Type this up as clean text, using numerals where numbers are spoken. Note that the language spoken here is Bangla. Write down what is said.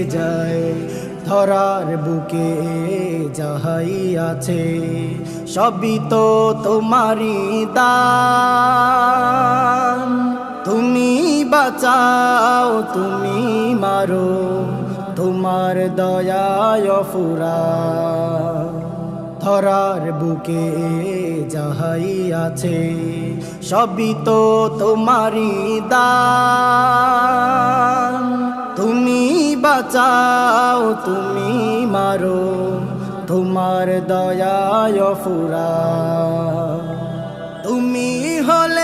যায়। ধরার বুকে যাহাই আছে সবই তো তোমারই দান। তুমি বাঁচাও তুমি মারো তোমার দয়ায় ফুরান। ধরার বুকে যাহাই আছে সবই তো তোমারই দান। তুমি বাঁচাও তুমি মারো তোমার দয়ায় ফুরান। তুমি হলে